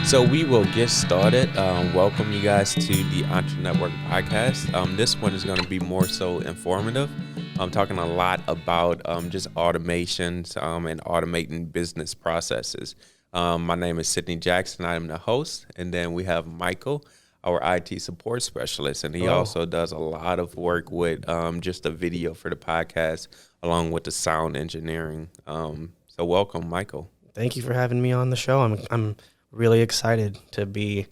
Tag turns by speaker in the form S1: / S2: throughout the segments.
S1: So we will get started. Welcome you guys to the EntreNetwork podcast. This one is going to be more so informative. I'm talking a lot about just automations and automating business processes. My name is Sidney Jackson. I am the host. And then we have Michael, our IT support specialist. And he also does a lot of work with just the video for the podcast, along with the sound engineering. So welcome, Michael.
S2: Thank you for having me on the show. I'm really excited to be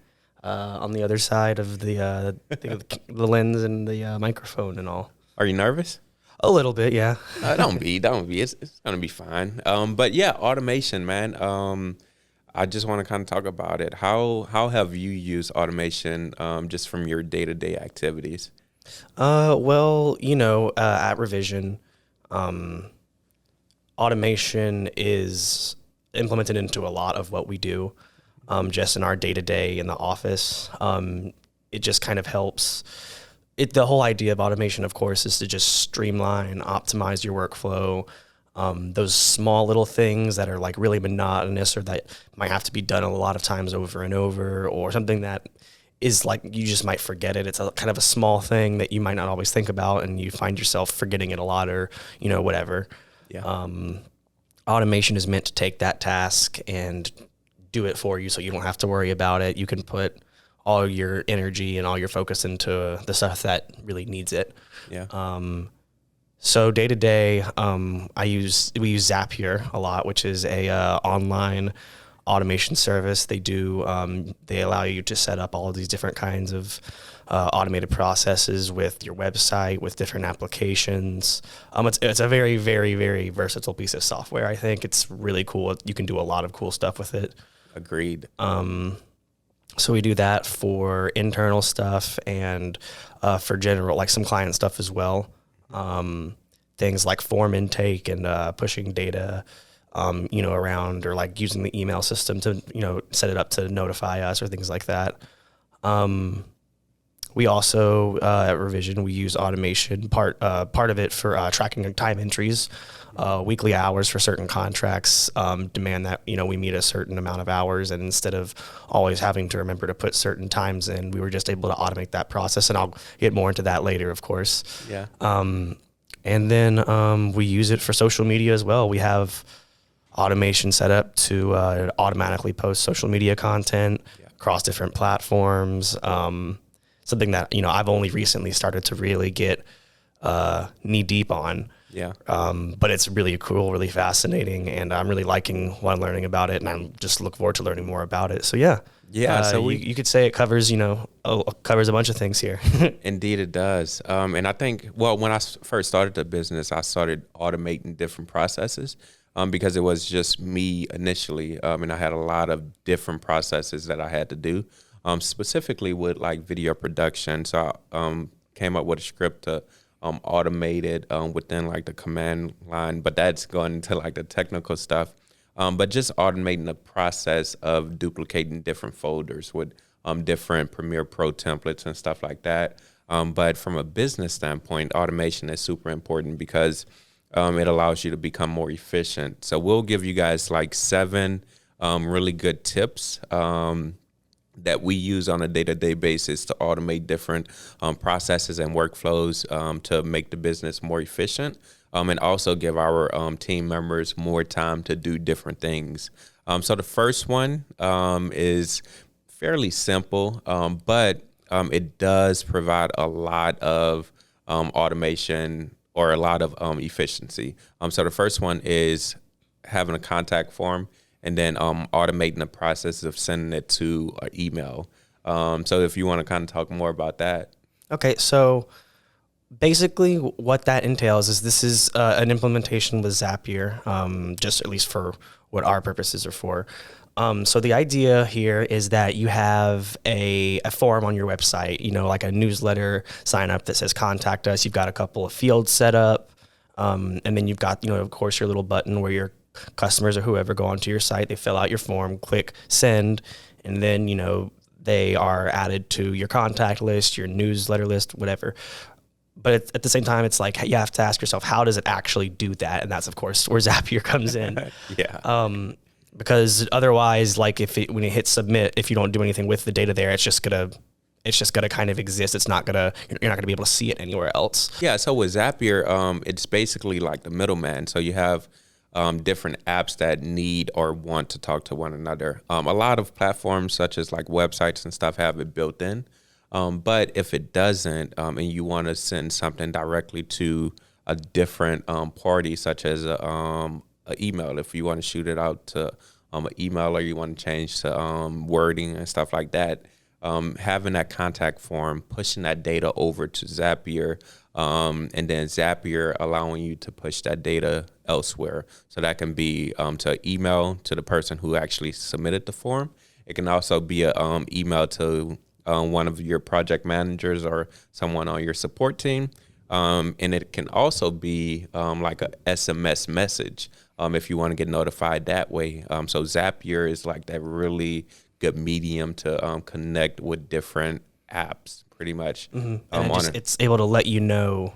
S2: on the other side of the lens and the microphone and all.
S1: Are you nervous?
S2: A little bit, yeah.
S1: Don't be. It's gonna be fine. But yeah, automation, man. I just want to kind of talk about it. How have you used automation just from your day-to-day activities?
S2: Well, at Revision, automation is implemented into a lot of what we do. Just in our day-to-day in the office. It just kind of helps. The whole idea of automation, of course, is to just streamline, optimize your workflow. Those small little things that are like really monotonous or that might have to be done a lot of times over and over, or something that is like you just might forget it. It's a kind of a small thing that you might not always think about, and you find yourself forgetting it a lot, or whatever. Yeah. Automation is meant to take that task and do it for you, so you don't have to worry about it. You can put all your energy and all your focus into the stuff that really needs it.
S1: Yeah.
S2: So day to day, we use Zapier a lot, which is a online automation service. They allow you to set up all of these different kinds of automated processes with your website, with different applications. It's a very, very, very versatile piece of software. I think it's really cool. You can do a lot of cool stuff with it.
S1: Agreed.
S2: So we do that for internal stuff and for general, like some client stuff as well. Things like form intake and pushing data, around, or like using the email system to, set it up to notify us or things like that. We also, at Revision, we use automation, part of it for tracking time entries. Weekly hours for certain contracts demand that, we meet a certain amount of hours, and instead of always having to remember to put certain times in, we were just able to automate that process, and I'll get more into that later, of course.
S1: Yeah.
S2: And then we use it for social media as well. We have automation set up to automatically post social media content across different platforms. Something that, I've only recently started to really get knee deep on.
S1: Yeah.
S2: But it's really cool, really fascinating, and I'm really liking what I'm learning about it, and I'm just look forward to learning more about it. So yeah.
S1: Yeah. So
S2: you could say it covers, covers a bunch of things here.
S1: Indeed it does. And I think, when I first started the business, I started automating different processes because it was just me initially. And I had a lot of different processes that I had to do, specifically with like video production. So I came up with a script to automated within like the command line, but that's going into like the technical stuff. But just automating the process of duplicating different folders with different Premiere Pro templates and stuff like that. But from a business standpoint, automation is super important because it allows you to become more efficient. So we'll give you guys like 7 really good tips that we use on a day-to-day basis to automate different processes and workflows to make the business more efficient, and also give our team members more time to do different things. So the first one is fairly simple, but it does provide a lot of automation or a lot of efficiency. So the first one is having a contact form, and then automating the process of sending it to an email. So if you want to kind of talk more about that.
S2: Okay, so basically what that entails is this is an implementation with Zapier, just at least for what our purposes are for. So the idea here is that you have a form on your website, like a newsletter sign up that says contact us. You've got a couple of fields set up, and then you've got, of course, your little button where your customers or whoever go onto your site, they fill out your form, click send, and then, they are added to your contact list, your newsletter list, whatever. But at the same time, it's like you have to ask yourself, how does it actually do that? And that's, of course, where Zapier comes in.
S1: Yeah.
S2: because otherwise, like when you hit submit, if you don't do anything with the data there, it's just gonna kind of exist. You're not gonna be able to see it anywhere else.
S1: Yeah. So with Zapier, it's basically like the middleman. So you have different apps that need or want to talk to one another. A lot of platforms, such as like websites and stuff, have it built in. But if it doesn't, and you want to send something directly to a different party, such as an email, if you want to shoot it out to an email, or you want to change to wording and stuff like that, having that contact form, pushing that data over to Zapier, and then Zapier allowing you to push that data elsewhere. So that can be to email to the person who actually submitted the form. It can also be an email to one of your project managers or someone on your support team. And it can also be like a SMS message if you want to get notified that way. So Zapier is like that really good medium to connect with different apps, pretty much.
S2: It's able to let you know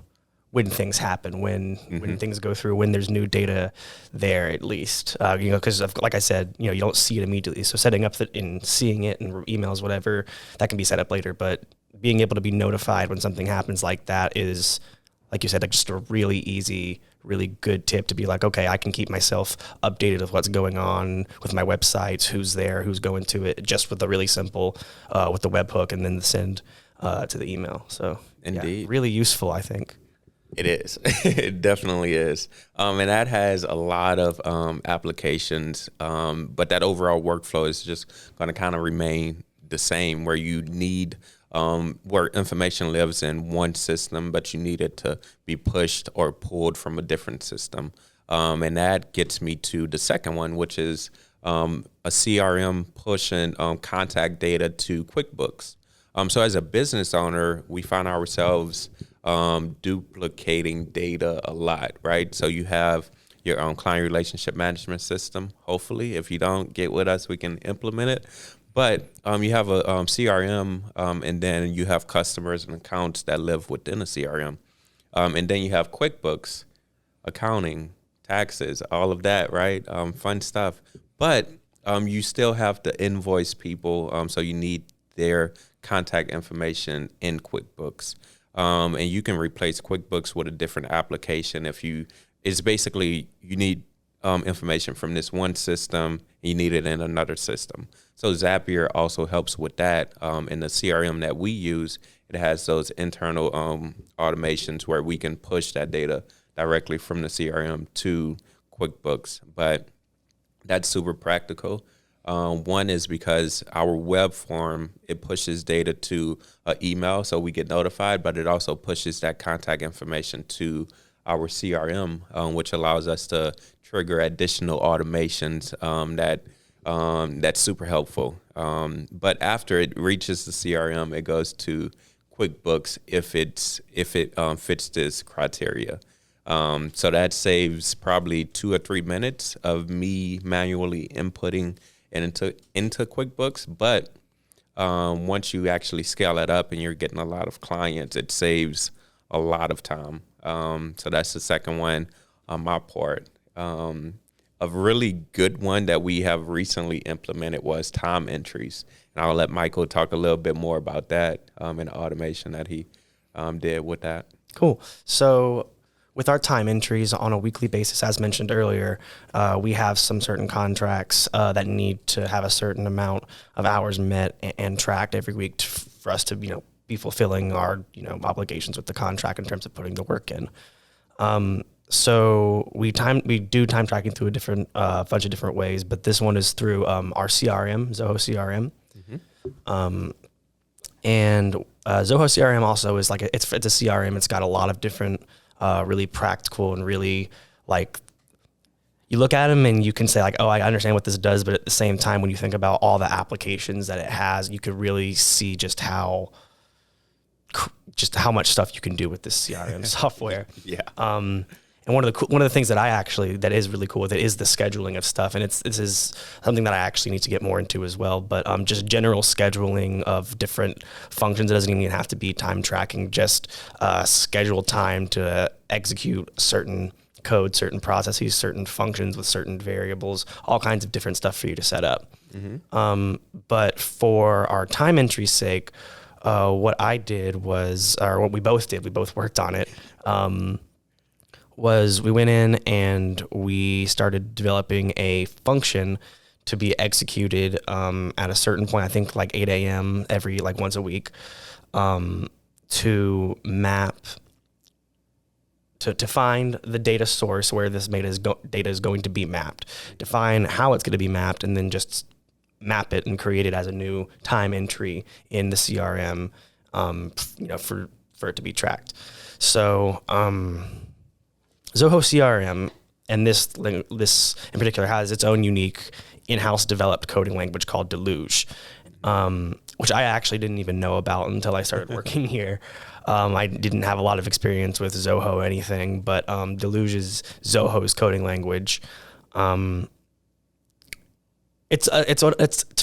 S2: when things happen, when things go through, when there's new data there, at least, because like I said, you don't see it immediately. So setting up and seeing it in emails, whatever, that can be set up later. But being able to be notified when something happens like that is, like you said, like just a really easy, really good tip to be like, okay, I can keep myself updated with what's going on with my websites, who's there, who's going to it, just with the really simple, with the webhook and then the send to the email. So
S1: indeed,
S2: yeah, really useful, I think.
S1: It is. It definitely is. And that has a lot of applications, but that overall workflow is just going to kind of remain the same, where you need where information lives in one system, but you need it to be pushed or pulled from a different system. And that gets me to the second one, which is a CRM pushing contact data to QuickBooks. So as a business owner, we find ourselves duplicating data a lot, right? So you have your own client relationship management system. Hopefully, if you don't, get with us, we can implement it. But you have a CRM, and then you have customers and accounts that live within a CRM. And then you have QuickBooks, accounting, taxes, all of that, right? Fun stuff. But you still have to invoice people, so you need their contact information in QuickBooks. And you can replace QuickBooks with a different application it's basically you need information from this one system, and you need it in another system. So Zapier also helps with that. In the CRM that we use, it has those internal automations where we can push that data directly from the CRM to QuickBooks. But that's super practical. One is because our web form, it pushes data to an email, so we get notified, but it also pushes that contact information to our CRM, which allows us to trigger additional automations that's super helpful. But after it reaches the CRM, it goes to QuickBooks if it fits this criteria. So that saves probably 2 or 3 minutes of me manually inputting into QuickBooks. But once you actually scale it up and you're getting a lot of clients, it saves a lot of time. So that's the second one on my part. A really good one that we have recently implemented was time entries. And I'll let Michael talk a little bit more about that and the automation that he did with that.
S2: Cool. So with our time entries on a weekly basis, as mentioned earlier, we have some certain contracts that need to have a certain amount of hours met and tracked every week for us to, be fulfilling our, obligations with the contract in terms of putting the work in. So we do time tracking through a bunch of different ways, but this one is through our CRM, Zoho CRM. Mm-hmm. And Zoho CRM also is it's a CRM. It's got a lot of different really practical and really you look at them and you can say oh, I understand what this does, but at the same time, when you think about all the applications that it has, you could really see just how much stuff you can do with this CRM software.
S1: Yeah.
S2: And one of the things that is really cool with it is the scheduling of stuff. And this is something that I actually need to get more into as well. But just general scheduling of different functions. It doesn't even have to be time tracking, just schedule time to execute certain code certain processes, certain functions with certain variables, all kinds of different stuff for you to set up. But for our time entry's sake, what I did was, or what we both did, we both worked on it, was we went in and we started developing a function to be executed at a certain point, I think like 8 a.m. every like once a week, to map, to find the data source where this data is going to be mapped, define how it's going to be mapped, and then just map it and create it as a new time entry in the CRM, for it to be tracked. So Zoho CRM, and this in particular has its own unique in-house developed coding language called Deluge, which I actually didn't even know about until I started working here. I didn't have a lot of experience with Zoho or anything, but Deluge is Zoho's coding language. It's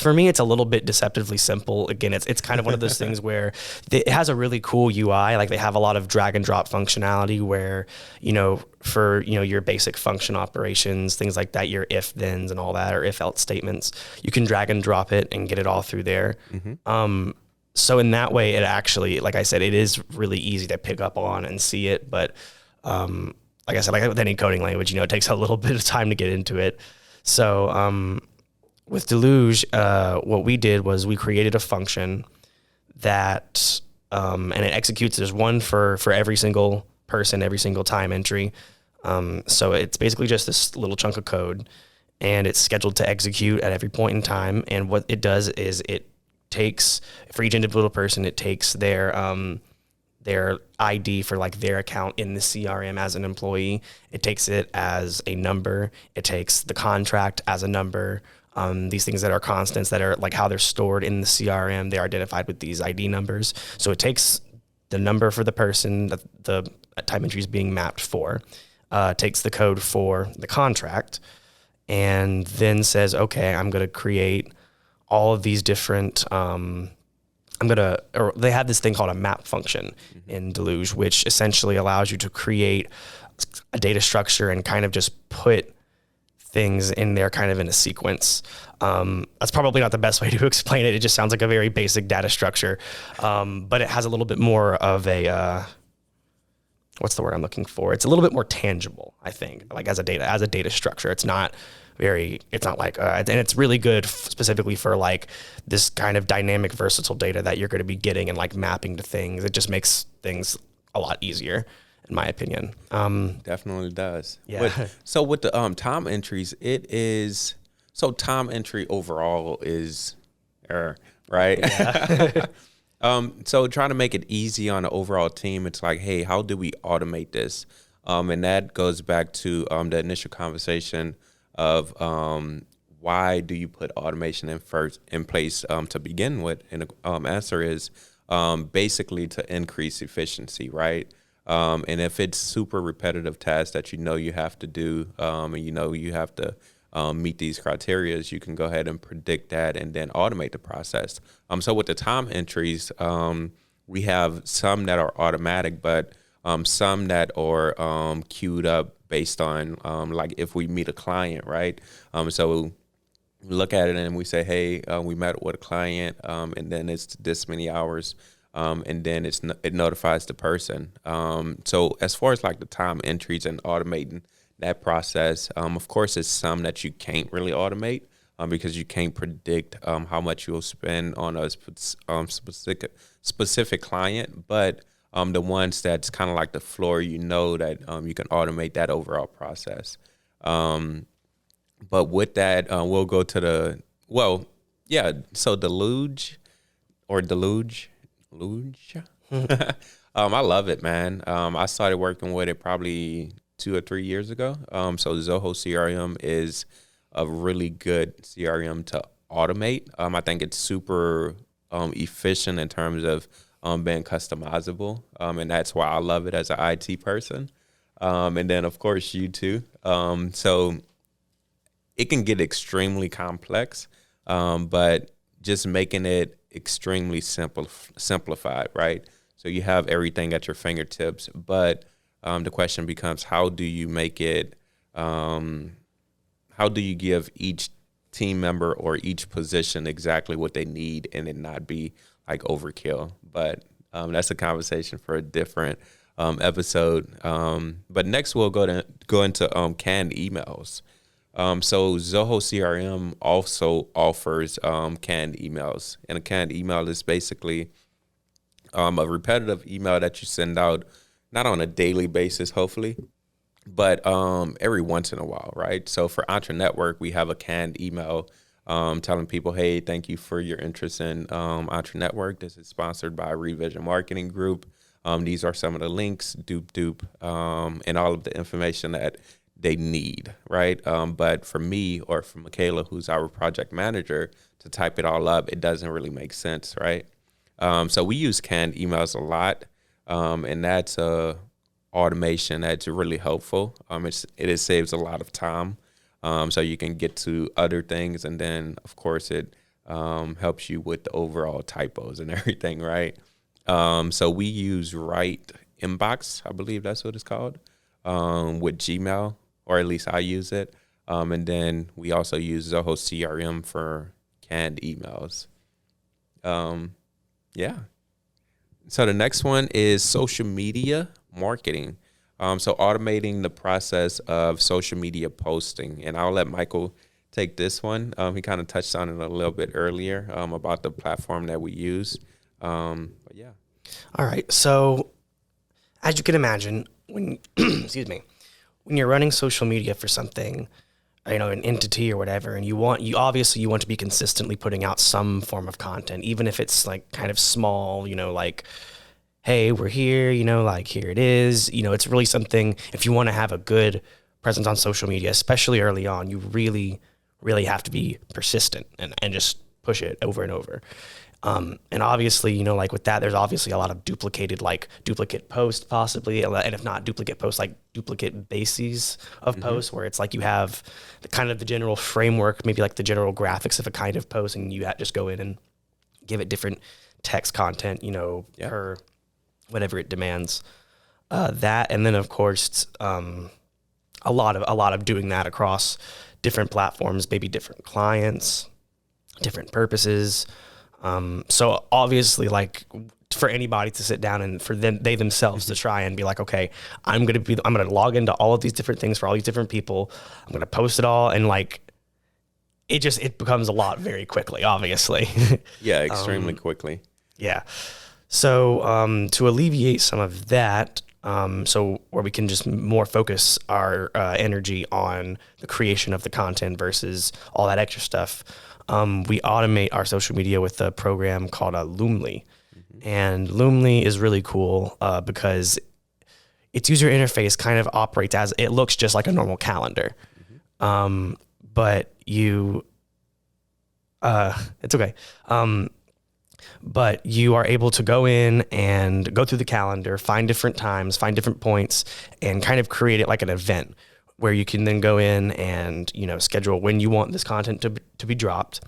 S2: for me, it's a little bit deceptively simple. Again, it's kind of one of those things where it has a really cool UI. Like they have a lot of drag and drop functionality where, for, your basic function operations, things like that, your if thens and all that, or if else statements, you can drag and drop it and get it all through there. So in that way, it actually, like I said, it is really easy to pick up on and see it. But like I said, like with any coding language, it takes a little bit of time to get into it. So, with Deluge, what we did was we created a function that, and it executes, there's one for every single person, every single time entry. So it's basically just this little chunk of code, and it's scheduled to execute at every point in time. And what it does is it takes, for each individual person, it takes their ID for like their account in the CRM as an employee. It takes it as a number. It takes the contract as a number. These things that are constants, that are like how they're stored in the CRM, they're identified with these ID numbers. So it takes the number for the person that the time entry is being mapped for, takes the code for the contract, and then says, okay, I'm going to create all of these different, they have this thing called a map function in Deluge, which essentially allows you to create a data structure and kind of just put things in there kind of in a sequence. That's probably not the best way to explain it. It just sounds like a very basic data structure. But it has a little bit more of a, what's the word I'm looking for? It's a little bit more tangible, I think, like as a data structure. It's not like, and it's really good specifically for like this kind of dynamic, versatile data that you're going to be getting and like mapping to things. It just makes things a lot easier, in my opinion.
S1: Definitely does.
S2: Yeah.
S1: So with the time entries, time entry overall is error, right? Yeah. So trying to make it easy on the overall team, it's like, hey, how do we automate this? And that goes back to the initial conversation of why do you put automation in place to begin with? And the answer is basically to increase efficiency, right? And if it's super repetitive tasks that you have to do, and you have to meet these criteria, you can go ahead and predict that and then automate the process. So with the time entries, we have some that are automatic, but some that are queued up based on like if we meet a client, right? So we look at it and we say, hey, we met with a client, and then it's this many hours. And then it notifies the person. So as far as like the time entries and automating that process, of course, it's some that you can't really automate because you can't predict how much you'll spend on a specific client. But the ones that's kind of like the floor, that you can automate that overall process. But with that, we'll go to so Deluge. I love it, man. I started working with it probably 2 or 3 years ago. So Zoho CRM is a really good CRM to automate. I think it's super efficient in terms of being customizable, and that's why I love it as an IT person. And then, of course, you too. So it can get extremely complex, but just making it extremely simplified, right? So you have everything at your fingertips, but The question becomes, how do you make it, how do you give each team member or each position exactly what they need and it not be like overkill? But that's a conversation for a different episode. But next we'll go into canned emails. So Zoho CRM also offers canned emails, and a canned email is basically a repetitive email that you send out, not on a daily basis, hopefully, but every once in a while, right? So for EntreNetwork, we have a canned email telling people, hey, thank you for your interest in EntreNetwork. This is sponsored by Revision Marketing Group. These are some of the links, and all of the information that they need, right? But for me or for Michaela, who's our project manager, to type it all up, it doesn't really make sense, right? So we use canned emails a lot, and that's automation that's really helpful. It saves a lot of time, so you can get to other things, and then of course it helps you with the overall typos and everything, right? So we use Write Inbox, I believe that's what it's called, with Gmail, or at least I use it. And then we also use Zoho CRM for canned emails. Yeah. So the next one is social media marketing. So automating the process of social media posting. And I'll let Michael take this one. He kind of touched on it a little bit earlier about the platform that we use. But yeah.
S2: All right. So as you can imagine, when excuse me, when you're running social media for something, an entity or whatever, and you obviously want to be consistently putting out some form of content, even if it's like kind of small, like, hey, we're here, like here it is. It's really something, if you want to have a good presence on social media, especially early on, you really, really have to be persistent and just push it over and over. And obviously, like with that, there's obviously a lot of duplicate posts possibly, and if not duplicate posts, like duplicate bases of posts, where it's like you have the kind of the general framework, maybe like the general graphics of a kind of post, and you just go in and give it different text content, per whatever it demands. That, and then of course, a lot of doing that across different platforms, maybe different clients, different purposes. So obviously, like for anybody to sit down and for they themselves to try and be like, okay, I'm going to log into all of these different things for all these different people. I'm going to post it all. And like, it becomes a lot very quickly, obviously.
S1: Yeah, extremely quickly.
S2: Yeah. So, to alleviate some of that, so where we can just more focus our energy on the creation of the content versus all that extra stuff, we automate our social media with a program called Loomly. And Loomly is really cool because its user interface kind of operates as, it looks just like a normal calendar. But it's okay. But you are able to go in and go through the calendar, find different times, find different points, and kind of create it like an event where you can then go in and, schedule when you want this content to be dropped,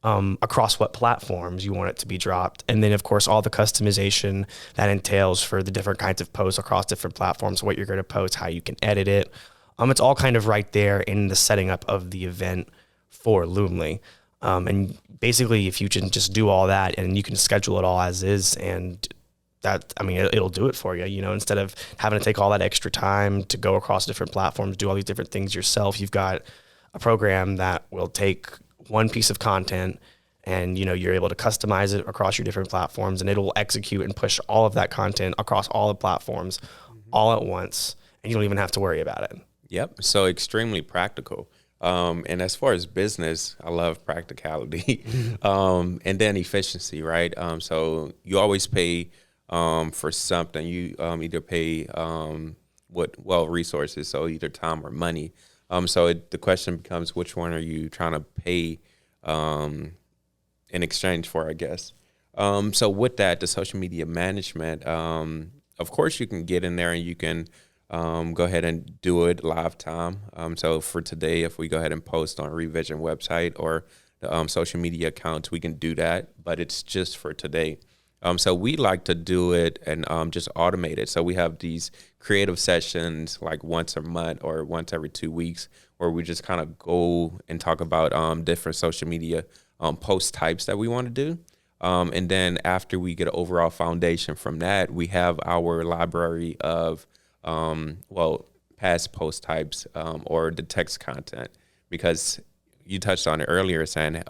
S2: across what platforms you want it to be dropped. And then, of course, all the customization that entails for the different kinds of posts across different platforms, what you're going to post, how you can edit it. It's all kind of right there in the setting up of the event for Loomly. And basically, if you can just do all that and you can schedule it all as is, and that, it'll do it for you, instead of having to take all that extra time to go across different platforms, do all these different things yourself. You've got a program that will take one piece of content and, you're able to customize it across your different platforms, and it'll execute and push all of that content across all the platforms all at once. And you don't even have to worry about it.
S1: Yep. So extremely practical. And as far as business, I love practicality, and then efficiency, right? So you always pay, for something. You, either pay, resources. So either time or money. So the question becomes, which one are you trying to pay, in exchange for, I guess. So with that, the social media management, of course you can get in there and you can, go ahead and do it live time. So for today, if we go ahead and post on Revision website or the social media accounts, we can do that, but it's just for today. So we like to do it and just automate it. So we have these creative sessions like once a month or once every 2 weeks, where we just kind of go and talk about different social media post types that we want to do. And then after we get an overall foundation from that, we have our library of, past post types or the text content, because you touched on it earlier saying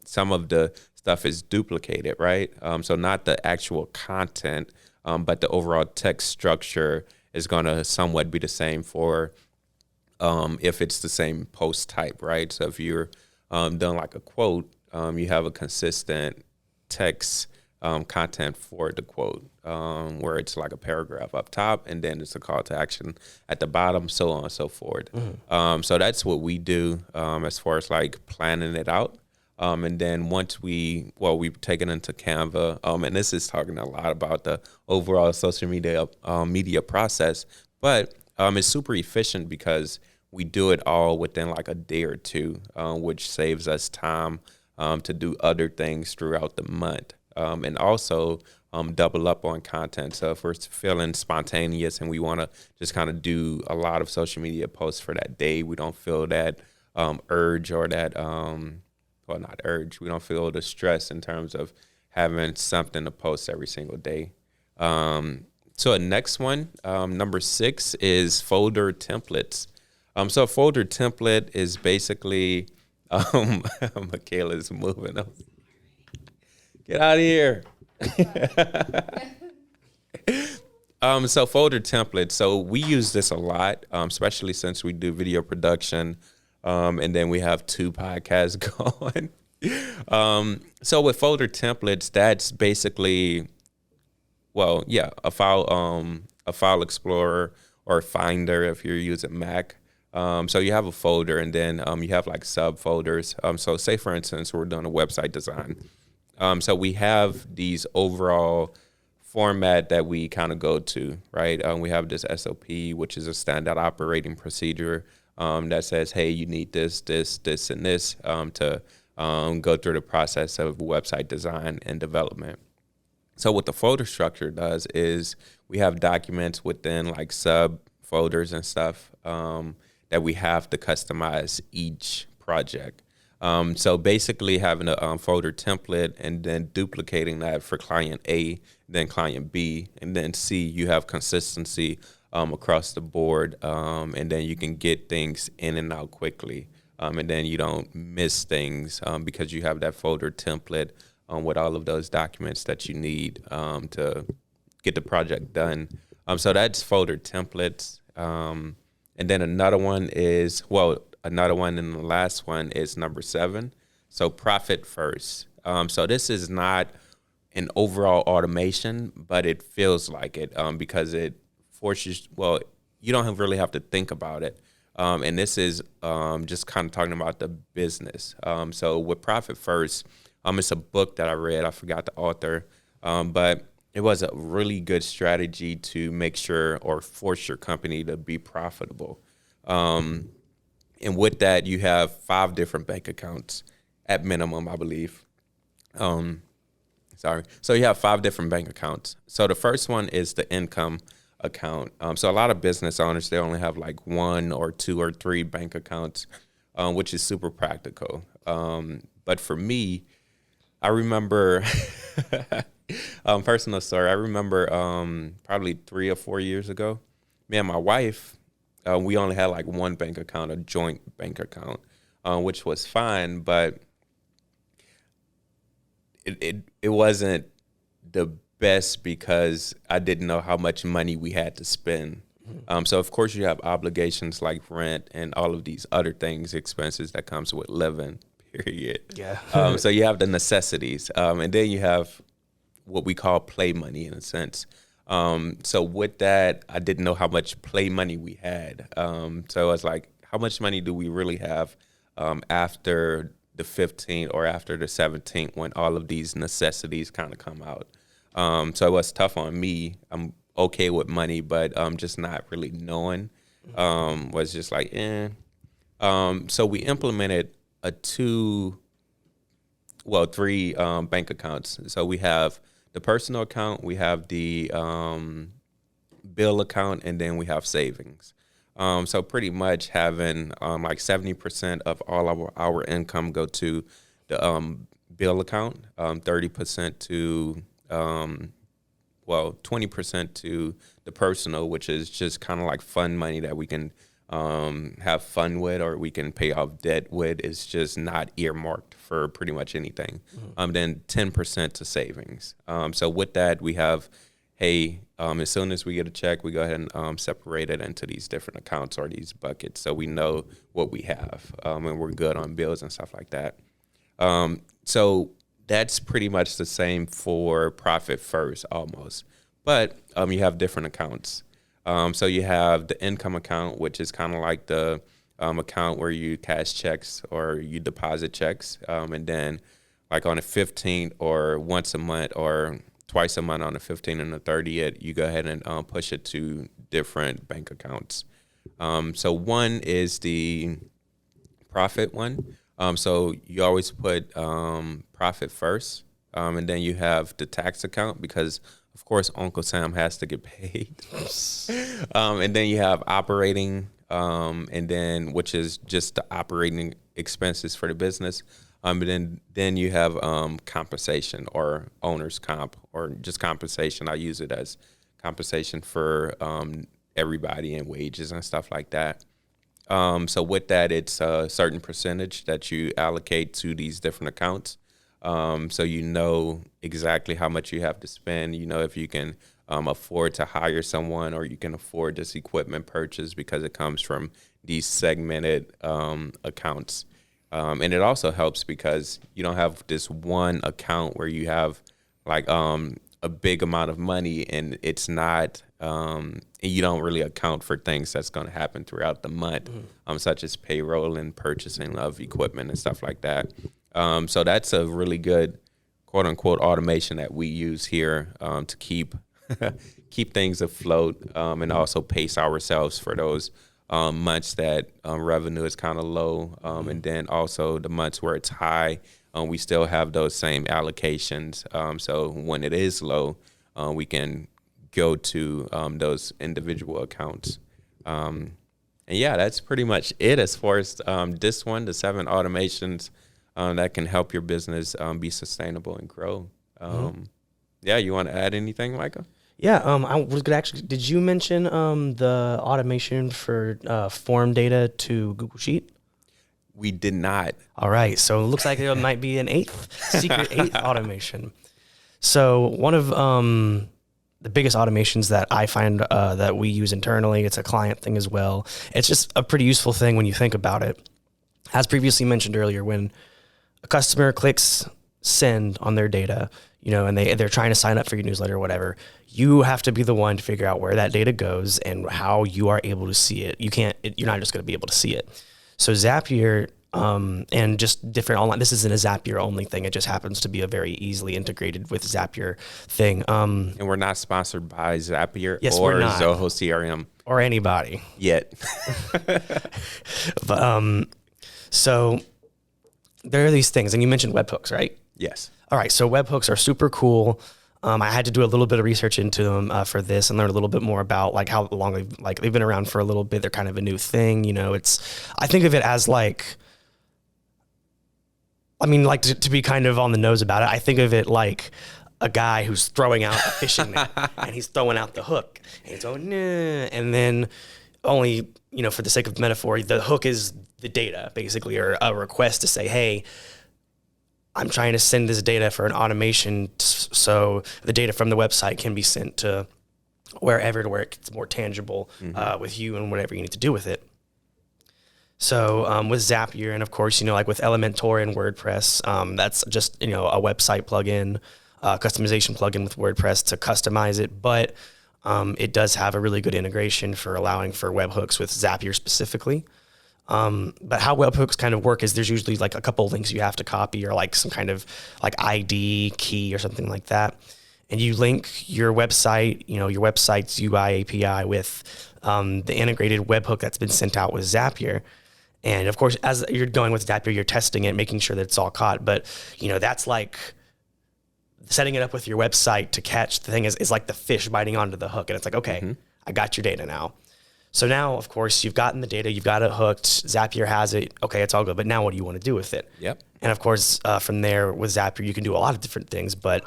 S1: some of the stuff is duplicated, right? So not the actual content, but the overall text structure is going to somewhat be the same for if it's the same post type, right? So if you're done like a quote, you have a consistent text content for the quote, where it's like a paragraph up top and then it's a call to action at the bottom, so on and so forth. So that's what we do as far as like planning it out. And then once we've taken into Canva, and this is talking a lot about the overall social media process, but it's super efficient because we do it all within like a day or two, which saves us time to do other things throughout the month. And also double up on content. So if we're feeling spontaneous and we want to just kind of do a lot of social media posts for that day, we don't feel that urge or that, not urge, we don't feel the stress in terms of having something to post every single day. So the next one, number 6, is folder templates. So a folder template is basically, Michaela's moving up. Get out of here. So folder templates. So we use this a lot, especially since we do video production, and then we have 2 podcasts going. So with folder templates, that's basically, a file explorer or finder if you're using Mac. So you have a folder, and then you have like subfolders. So say for instance, we're doing a website design. So we have these overall format that we kind of go to, right? We have this SOP, which is a standard operating procedure that says, hey, you need this, and this to go through the process of website design and development. So what the folder structure does is we have documents within like subfolders and stuff that we have to customize each project. So basically having a folder template and then duplicating that for client A, then client B, and then C, you have consistency across the board, and then you can get things in and out quickly, and then you don't miss things because you have that folder template with all of those documents that you need to get the project done. So that's folder templates. And then another one and the last one is number 7. So profit first. So this is not an overall automation, but it feels like it because it forces, you don't really have to think about it. And this is just kind of talking about the business. So with profit first, it's a book that I read. I forgot the author, but it was a really good strategy to make sure or force your company to be profitable. And with that, you have 5 different bank accounts at minimum, I believe. So you have 5 different bank accounts. So the first one is the income account. So a lot of business owners, they only have like 1 or 2 or 3 bank accounts, which is super practical. But for me, I remember, personal story, I remember probably 3 or 4 years ago, me and my wife, we only had like 1 bank account, a joint bank account, which was fine, but it wasn't the best because I didn't know how much money we had to spend. So of course you have obligations like rent and all of these other things, expenses that comes with living, period.
S2: Yeah.
S1: So you have the necessities, and then you have what we call play money in a sense. So with that, I didn't know how much play money we had. So I was like, how much money do we really have after the 15th or after the 17th when all of these necessities kind of come out? So it was tough on me. I'm okay with money, but just not really knowing was just like, So we implemented 3 bank accounts. So we have the personal account, we have the bill account, and then we have savings. So pretty much having like 70% of all of our income go to the bill account, 30% to 20% to the personal, which is just kind of like fun money that we can have fun with, or we can pay off debt with. It's just not earmarked for pretty much anything. Then 10% to savings. So with that, we have, hey, as soon as we get a check, we go ahead and separate it into these different accounts or these buckets, so we know what we have, and we're good on bills and stuff like that. So that's pretty much the same for Profit First almost, but you have different accounts. So you have the income account, which is kind of like the account where you cash checks or you deposit checks, and then like on the 15th or once a month or twice a month on the 15th and the 30th, you go ahead and push it to different bank accounts. So one is the profit one. So you always put profit first, and then you have the tax account because, of course, Uncle Sam has to get paid. And then you have operating, and then which is just the operating expenses for the business. And then you have compensation or owner's comp or just compensation. I use it as compensation for everybody and wages and stuff like that. So with that, it's a certain percentage that you allocate to these different accounts. So you know exactly how much you have to spend. You know if you can afford to hire someone, or you can afford this equipment purchase because it comes from these segmented accounts. And it also helps because you don't have this one account where you have like a big amount of money, and it's not you don't really account for things that's going to happen throughout the month, such as payroll and purchasing of equipment and stuff like that. So that's a really good quote unquote automation that we use here to keep things afloat, and also pace ourselves for those months that revenue is kind of low, and then also the months where it's high, we still have those same allocations. So when it is low, we can go to those individual accounts. And yeah, that's pretty much it as far as this one, the 7 automations that can help your business be sustainable and grow. Yeah, you want to add anything, Micah?
S2: Yeah, I was gonna actually. Did you mention the automation for form data to Google Sheet?
S1: We did not.
S2: All right, so it looks like there might be an secret eighth automation. So one of the biggest automations that I find that we use internally, it's a client thing as well. It's just a pretty useful thing when you think about it. As previously mentioned earlier, when a customer clicks send on their data, and they're trying to sign up for your newsletter or whatever, you have to be the one to figure out where that data goes and how you are able to see it. You're not just going to be able to see it. So Zapier, and just different online, this isn't a Zapier only thing. It just happens to be a very easily integrated with Zapier thing. And
S1: we're not sponsored by Zapier
S2: or
S1: Zoho CRM
S2: or anybody
S1: yet.
S2: But, so there are these things, and you mentioned webhooks, right?
S1: Yes.
S2: All right, so webhooks are super cool. I had to do a little bit of research into them for this and learn a little bit more about like how long they've been around for a little bit. They're kind of a new thing, I think of it as to be kind of on the nose about it. I think of it like a guy who's throwing out a fishing net and he's throwing out the hook and he's going, nah, and then only, for the sake of metaphor, the hook is the data basically, or a request to say, hey, I'm trying to send this data for an automation so the data from the website can be sent to wherever to where it's more tangible with you and whatever you need to do with it. So with Zapier and, of course, like with Elementor and WordPress, that's just, a website plugin, customization plugin with WordPress to customize it. But it does have a really good integration for allowing for webhooks with Zapier specifically. But how webhooks kind of work is there's usually like a couple of links you have to copy or like some kind of like ID key or something like that. And you link your website, your website's UI API with the integrated webhook that's been sent out with Zapier. And of course, as you're going with Zapier, you're testing it, making sure that it's all caught. But, that's like setting it up with your website to catch the thing is like the fish biting onto the hook. And it's like, okay, I got your data now. So now, of course, you've gotten the data, you've got it hooked, Zapier has it, okay, it's all good. But now what do you want to do with it?
S1: Yep.
S2: And of course, from there with Zapier, you can do a lot of different things. But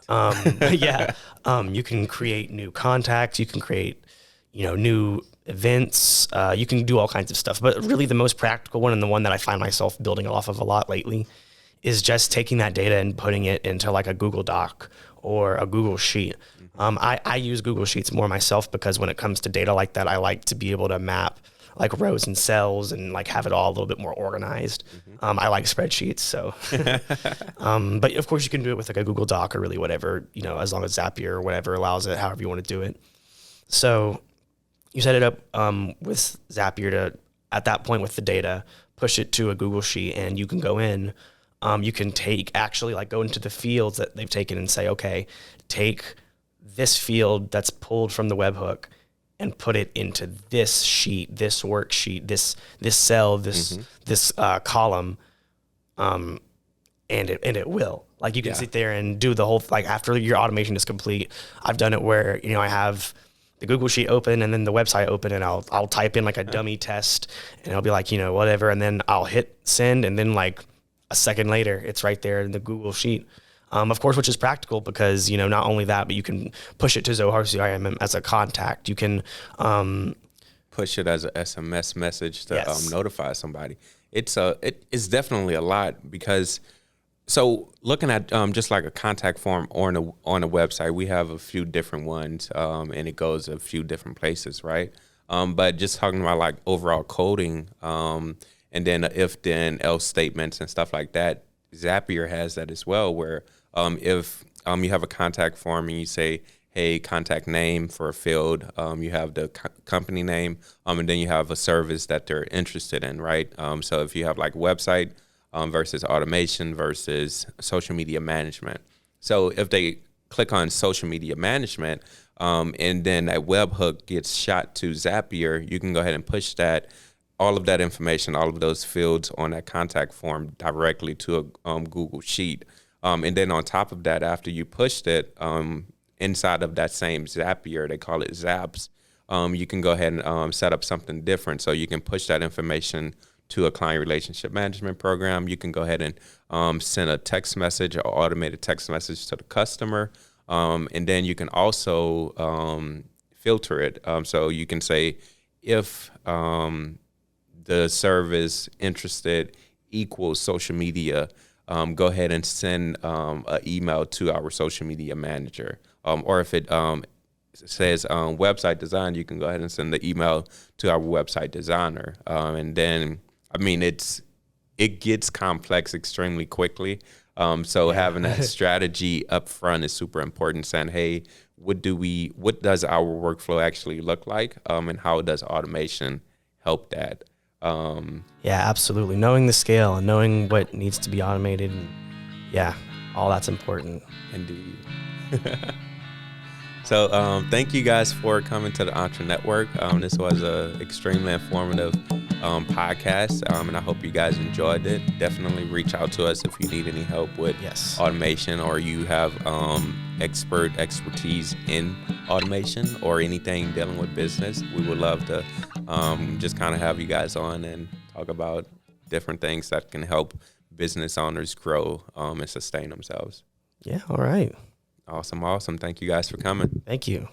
S2: you can create new contacts, you can create, new events, you can do all kinds of stuff. But really the most practical one, and the one that I find myself building off of a lot lately, is just taking that data and putting it into like a Google Doc or a Google Sheet. I use Google Sheets more myself because when it comes to data like that, I like to be able to map like rows and cells and like have it all a little bit more organized. I like spreadsheets. So, but of course you can do it with like a Google Doc or really whatever, as long as Zapier or whatever allows it, however you want to do it. So you set it up with Zapier to, at that point with the data, push it to a Google Sheet, and you can go in. You can go into the fields that they've taken and say, okay, take this field that's pulled from the webhook and put it into this sheet, this worksheet, this cell, this column, and it will. Like you can sit there and do the whole, like after your automation is complete. I've done it where, I have the Google Sheet open and then the website open, and I'll type in like a dummy test, and it'll be like, whatever. And then I'll hit send, and then like a second later, it's right there in the Google Sheet. Of course, which is practical because, not only that, but you can push it to Zohar CRM as a contact. You can
S1: push it as an SMS message to notify somebody. It's definitely a lot because, so looking at just like a contact form on a website, we have a few different ones, and it goes a few different places, right? But just talking about like overall coding, and then if then else statements and stuff like that, Zapier has that as well, where if you have a contact form and you say, hey, contact name for a field, you have the company name, and then you have a service that they're interested in, right? So if you have like website versus automation versus social media management. So if they click on social media management, and then that webhook gets shot to Zapier, you can go ahead and push all of that information, all of those fields on that contact form directly to a Google Sheet. And then on top of that, after you pushed it, inside of that same Zapier, they call it Zaps, you can go ahead and set up something different. So you can push that information to a client relationship management program. You can go ahead and send a text message or automated text message to the customer. And then you can also filter it. So you can say if the service interested equals social media, go ahead and send an email to our social media manager. Or if it says website design, you can go ahead and send the email to our website designer. And then, it gets complex extremely quickly. So having that strategy up front is super important, saying, hey, what does our workflow actually look like? And how does automation help that?
S2: Yeah, absolutely. Knowing the scale and knowing what needs to be automated, and all that's important.
S1: Indeed. So thank you guys for coming to the EntreNetwork. This was an extremely informative podcast, and I hope you guys enjoyed it. Definitely reach out to us if you need any help with automation, or you have expertise in automation or anything dealing with business. We would love to just kind of have you guys on and talk about different things that can help business owners grow and sustain themselves.
S2: Yeah, all right.
S1: Awesome. Thank you guys for coming.
S2: Thank you.